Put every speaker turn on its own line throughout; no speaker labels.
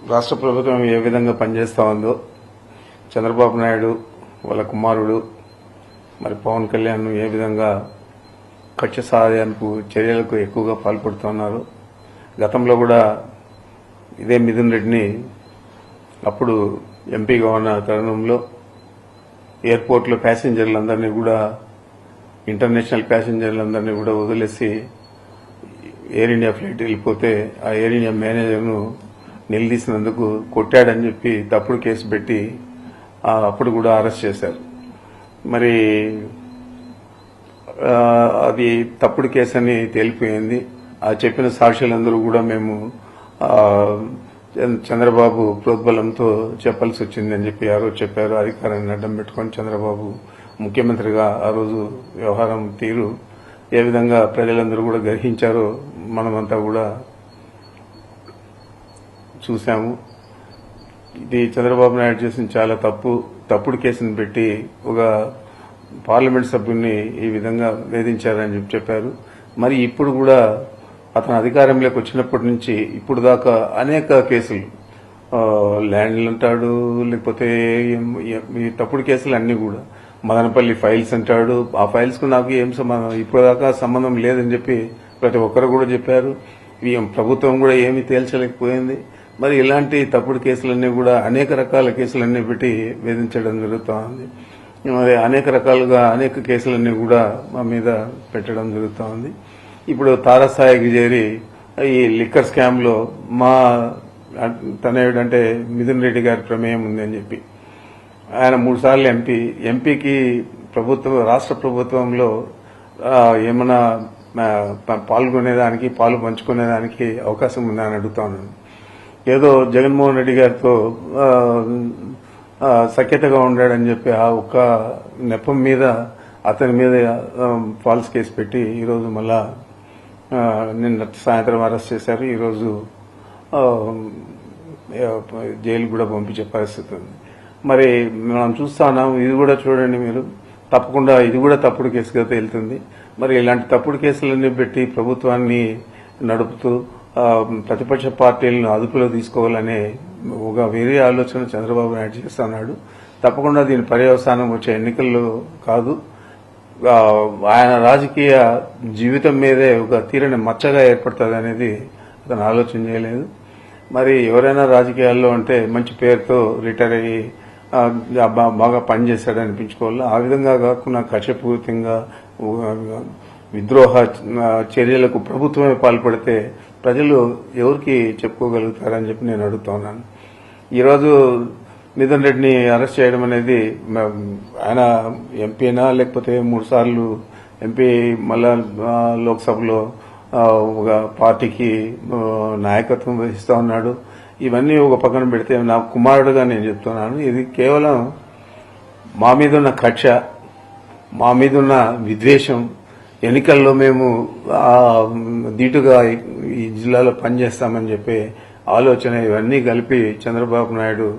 రాష్ట్ర ప్రభుత్వం ఏ విధంగా పనిచేస్తూ ఉందో చంద్రబాబు నాయుడు వాళ్ళ కుమారుడు మరి పవన్ కళ్యాణ్ ఏ విధంగా కక్ష సాధనకు చర్యలకు ఎక్కువగా పాల్పడుతున్నారు. గతంలో కూడా ఇదే మిథున్ రెడ్డిని అప్పుడు ఎంపీగా ఉన్న తరుణంలో ఎయిర్పోర్ట్లో ప్యాసింజర్లందరినీ కూడా ఇంటర్నేషనల్ ప్యాసింజర్లందరినీ కూడా వదిలేసి ఎయిర్ ఇండియా ఫ్లైట్ వెళ్ళిపోతే ఆ ఎయిర్ ఇండియా మేనేజర్ను నిలదీసినందుకు కొట్టాడని చెప్పి తప్పుడు కేసు పెట్టి అప్పుడు కూడా అరెస్ట్ చేశారు. మరి అది తప్పుడు కేసు అని తేలిపోయింది. ఆ చెప్పిన సాక్షులందరూ కూడా మేము చంద్రబాబు ప్రోద్బలంతో చెప్పాల్సి వచ్చింది అని చెప్పి ఆ రోజు చెప్పారు. అధికారాన్ని అడ్డం పెట్టుకుని చంద్రబాబు ముఖ్యమంత్రిగా ఆ రోజు వ్యవహారం తీరు ఏ విధంగా ప్రజలందరూ కూడా గ్రహించారో మనమంతా కూడా చూశాము. ఇది చంద్రబాబు నాయుడు చేసిన చాలా తప్పుడు కేసును పెట్టి ఒక పార్లమెంట్ సభ్యుడిని ఈ విధంగా వేధించారని చెప్పారు. మరి ఇప్పుడు కూడా అతను అధికారంలోకి వచ్చినప్పటి నుంచి ఇప్పుడు దాకా అనేక కేసులు ల్యాండ్లు అంటాడు, లేకపోతే ఈ తప్పుడు కేసులు అన్నీ కూడా మదనపల్లి ఫైల్స్ అంటాడు. ఆ ఫైల్స్కు నాకు ఏం సంబంధం, ఇప్పుడు దాకా సంబంధం లేదని చెప్పి ప్రతి ఒక్కరు కూడా చెప్పారు. ప్రభుత్వం కూడా ఏమీ తేల్చలేకపోయింది. మరి ఇలాంటి తప్పుడు కేసులన్నీ కూడా అనేక రకాల కేసులన్నీ పెట్టి వేధించడం జరుగుతూ ఉంది. మరి అనేక రకాలుగా అనేక కేసులన్నీ కూడా మా మీద పెట్టడం జరుగుతూ ఉంది. ఇప్పుడు తారస్థాయికి చేరి ఈ లిక్కర్ స్కామ్ లో మా తనయుడంటే మిథున్ రెడ్డి గారి ప్రమేయం ఉంది అని చెప్పి ఆయన 3 సార్లు ఎంపీకి రాష్ట్ర ప్రభుత్వంలో ఏమైనా పాల్గొనేదానికి పాలు పంచుకునేదానికి అవకాశం ఉందని అడుగుతా ఉన్నాను. ఏదో జగన్మోహన్ రెడ్డి గారితో సఖ్యతగా ఉండాడని చెప్పి ఆ ఒక్క నెపం మీద అతని మీద ఫాల్స్ కేసు పెట్టి ఈరోజు మళ్ళా నిన్న సాయంత్రం అరెస్ట్ చేశారు. ఈరోజు జైలు కూడా పంపించే పరిస్థితి ఉంది. మరి మనం చూస్తా ఉన్నాం. ఇది కూడా చూడండి మీరు, తప్పకుండా ఇది కూడా తప్పుడు కేసుగా తేలుతుంది. మరి ఇలాంటి తప్పుడు కేసులన్నీ పెట్టి ప్రభుత్వాన్ని నడుపుతూ ప్రతిపక్ష పార్టీలను అదుపులో తీసుకోవాలనే ఒక వేరే ఆలోచన చంద్రబాబు నాయుడు చేస్తున్నాడు. తప్పకుండా దీని పర్యవసానం వచ్చే ఎన్నికల్లో కాదు, ఆయన రాజకీయ జీవితం మీదే ఒక తీరని మచ్చగా ఏర్పడుతుంది అనేది అతను ఆలోచన చేయలేదు. మరి ఎవరైనా రాజకీయాల్లో అంటే మంచి పేరుతో రిటైర్ అయ్యి బాగా పనిచేశాడని అనిపించుకోవాలి. ఆ విధంగా కాకుండా కక్షపూరితంగా విద్రోహ చర్యలకు ప్రభుత్వమే పాల్పడితే ప్రజలు ఎవరికి చెప్పుకోగలుగుతారని చెప్పి నేను అడుగుతున్నాను. ఈరోజు మిథున్ రెడ్డిని అరెస్ట్ చేయడం అనేది ఆయన ఎంపీనా లేకపోతే 3 సార్లు ఎంపీ మళ్ళా లోక్సభలో ఒక పార్టీకి నాయకత్వం వహిస్తా ఉన్నాడు. ఇవన్నీ ఒక పక్కన పెడితే నా కుమారుడుగా నేను చెప్తున్నాను, ఇది కేవలం మా మీద ఉన్న కక్ష, మా మీద ఉన్న విద్వేషం, ఎన్నికల్లో మేము ధీటుగా ఈ జిల్లాలో పనిచేస్తామని చెప్పి ఆలోచన, ఇవన్నీ కలిపి చంద్రబాబు నాయుడు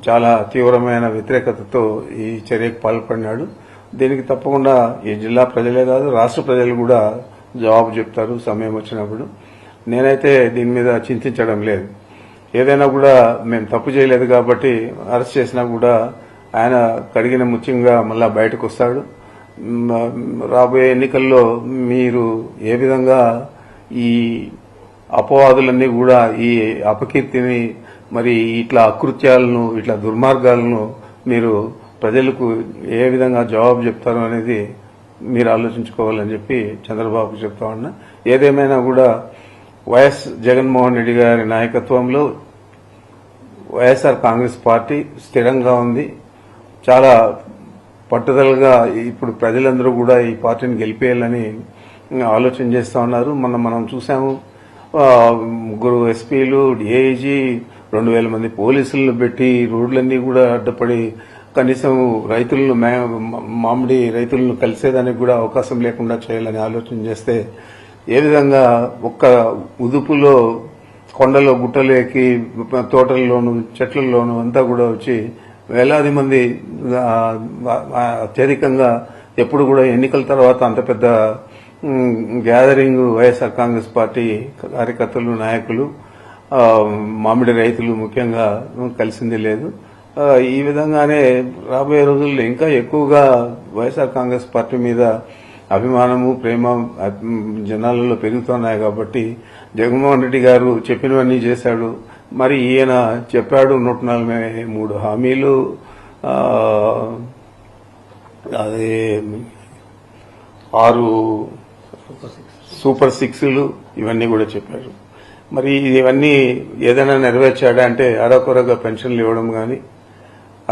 చాలా తీవ్రమైన వ్యతిరేకతతో ఈ చర్యకు పాల్పడినాడు. దీనికి తప్పకుండా ఈ జిల్లా ప్రజలే కాదు రాష్ట్ర ప్రజలు కూడా జవాబు చెప్తారు సమయం వచ్చినప్పుడు. నేనైతే దీని మీద చింతించడం లేదు. ఏదైనా కూడా మేము తప్పు చేయలేదు కాబట్టి అరెస్ట్ చేసినా కూడా ఆయన కడిగిన ముత్యంగా మళ్ళా బయటకు వస్తాడు. రాబోయే ఎన్నికల్లో మీరు ఏ విధంగా ఈ అపవాదులన్నీ కూడా ఈ అపకీర్తిని, మరి ఇట్లా అకృత్యాలను, ఇట్లా దుర్మార్గాలను మీరు ప్రజలకు ఏ విధంగా జవాబు చెప్తారో అనేది మీరు ఆలోచించుకోవాలని చెప్పి చంద్రబాబు చెప్తా ఉన్నా. ఏదేమైనా కూడా వైఎస్ జగన్మోహన్ రెడ్డి గారి నాయకత్వంలో వైఎస్ఆర్ కాంగ్రెస్ పార్టీ స్థిరంగా ఉంది. చాలా పట్టుదలగా ఇప్పుడు ప్రజలందరూ కూడా ఈ పార్టీని గెలిపేయాలని ఆలోచన చేస్తా ఉన్నారు. మనం చూసాము, 3 ఎస్పీలు, డిఐజీ, 2000 మంది పోలీసులను పెట్టి రోడ్లన్నీ కూడా అడ్డపడి కనీసం రైతులను మామిడి రైతులను కలిసేదానికి కూడా అవకాశం లేకుండా చేయాలని ఆలోచన చేస్తే ఏ విధంగా ఒక్క ఉదుపులో కొండలో గుట్టలు ఎక్కి తోటల్లోనూ చెట్లలోనూ అంతా కూడా వచ్చి వేలాది మంది అత్యధికంగా ఎప్పుడు కూడా ఎన్నికల తర్వాత అంత పెద్ద గ్యాదరింగ్ వైఎస్ఆర్ కాంగ్రెస్ పార్టీ కార్యకర్తలు నాయకులు మామిడి రైతులు ముఖ్యంగా కలిసింది లేదు. ఈ విధంగానే రాబోయే రోజుల్లో ఇంకా ఎక్కువగా వైఎస్ఆర్ కాంగ్రెస్ పార్టీ మీద అభిమానము, ప్రేమ జనాలలో పెరుగుతున్నాయి. కాబట్టి జగన్మోహన్ రెడ్డి గారు చెప్పినవన్నీ చేశాడు. మరి ఈయన చెప్పాడు 143 హామీలు, అదే 6 సూపర్ 6లు ఇవన్నీ కూడా చెప్పారు. మరి ఇవన్నీ ఏదైనా నెరవేర్చాడా అంటే అరకొరగా పెన్షన్లు ఇవ్వడం కానీ,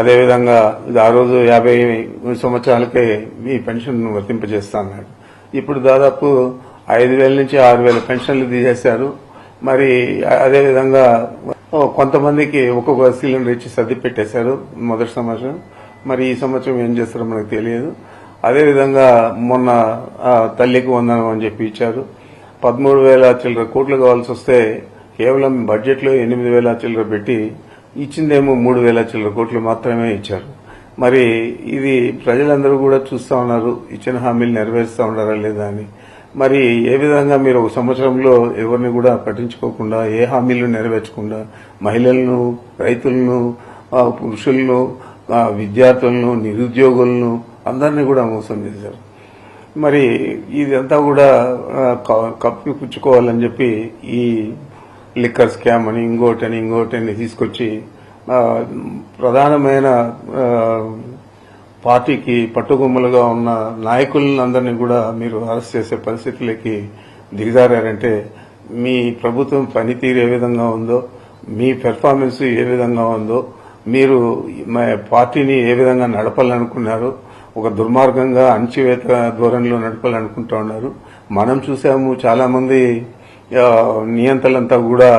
అదేవిధంగా ఆ రోజు 50 సంవత్సరాలకే ఈ పెన్షన్ వర్తింపజేస్తా అన్నాడు. ఇప్పుడు దాదాపు 5,000 నుంచి 6,000 పెన్షన్లు తీసేశారు. మరి అదేవిధంగా కొంతమందికి ఒక్కొక్క సిలిండర్ ఇచ్చి సర్ది పెట్టేశారు మొదటి సంవత్సరం. మరి ఈ సంవత్సరం ఏం చేస్తారో మనకు తెలియదు. అదేవిధంగా మొన్న తల్లికి వందనం అని చెప్పి ఇచ్చారు. 13,000 చిల్లర కోట్లు కావాల్సి వస్తే కేవలం బడ్జెట్లో 8,000 చిల్లర పెట్టి ఇచ్చిందేమో 3,000 చిల్లర కోట్లు మాత్రమే ఇచ్చారు. మరి ఇది ప్రజలందరూ కూడా చూస్తా ఉన్నారు, ఇచ్చిన హామీలు నెరవేరుస్తా ఉన్నారా లేదా అని. మరి ఏ విధంగా మీరు ఒక సంవత్సరంలో ఎవరిని కూడా పట్టించుకోకుండా, ఏ హామీలు నెరవేర్చకుండా మహిళలను, రైతులను, పురుషులను, విద్యార్థులను, నిరుద్యోగులను అందరినీ కూడా మోసం చేశారు. మరి ఇదంతా కూడా కప్పిపుచ్చుకోవాలని చెప్పి ఈ లిక్కర్ స్కామ్ అని ఇంకోటని తీసుకొచ్చి ప్రధానమైన పార్టీకి పట్టుకొమ్మలుగా ఉన్న నాయకులందరినీ కూడా మీరు అరెస్ట్ చేసే పరిస్థితులకి దిగజారంటే మీ ప్రభుత్వం పనితీరు ఏ విధంగా ఉందో, మీ పెర్ఫార్మెన్స్ ఏ విధంగా ఉందో, మీరు పార్టీని ఏ విధంగా నడపాలనుకున్నారో, ఒక దుర్మార్గంగా అణచివేత ధోరణిలో నడపాలనుకుంటా ఉన్నారు. మనం చూసాము, చాలా మంది నియంత్రణలంతా కూడా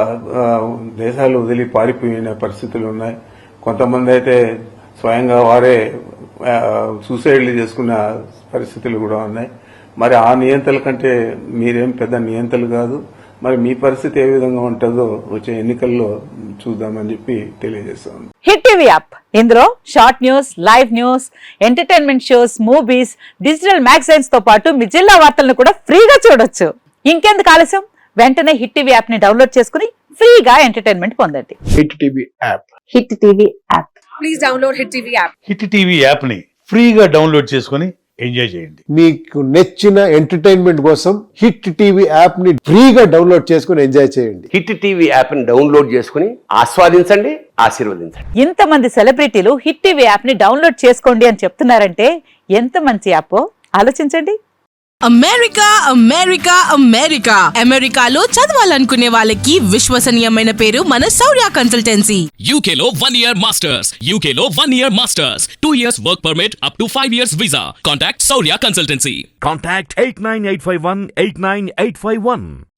దేశాలు వదిలి పారిపోయిన పరిస్థితులు ఉన్నాయి. కొంతమంది అయితే స్వయంగా వారే సూసైడ్లు చేసుకున్న పరిస్థితులు కూడా ఉన్నాయి. మరి ఆ నియంత్రణల కంటే మీరేం పెద్ద నియంత్రణలు కాదు. మరి మీ పరిస్థితి ఏ విధంగా ఉంటుందో వచ్చే ఎన్నికల్లో చూద్దామని చెప్పి తెలియజేస్తాను.
హిట్ టీవీ యాప్, ఇందులో short news, live news, entertainment shows, movies, digital magazines తో పాటు మీ జిల్లా వార్తలను కూడా ఫ్రీగా చూడొచ్చు. ఇంకెందుకు ఆలస్యం, వెంటనే హిట్ టీవీ యాప్ ని డౌన్లోడ్ చేసుకుని ఫ్రీగా ఎంటర్టైన్మెంట్ పొందండి.
Hit TV app.
Hit TV app.
Please download hit TV app.
Hit TV app ని ఫ్రీగా డౌన్లోడ్ చేసుకుని ఎంజాయ్ చేయండి.
మీకు నచ్చిన ఎంటర్టైన్మెంట్ కోసం హిట్ టీవీ యాప్ ని ఫ్రీగా డౌన్లోడ్ చేసుకుని ఎంజాయ్ చేయండి.
హిట్ టీవీ యాప్ ని డౌన్లోడ్ చేసుకుని ఆస్వాదించండి, ఆశీర్వదించండి.
ఇంతమంది సెలబ్రిటీలు హిట్ టీవీ యాప్ ని డౌన్లోడ్ చేసుకోండి అని చెప్తున్నారంటే ఎంత మంచి యాప్ ఆలోచించండి.
అమెరికా అమెరికా అమెరికా అమెరికాలో చదవాలనుకునే వాళ్ళకి విశ్వసనీయమైన పేరు మన శౌర్య కన్సల్టెన్సీ.
UK లో 1 year masters. UK లో 1 year masters. 2 years work permit up to 5 years visa. Contact Saurya Consultancy.
Contact 89851 89851.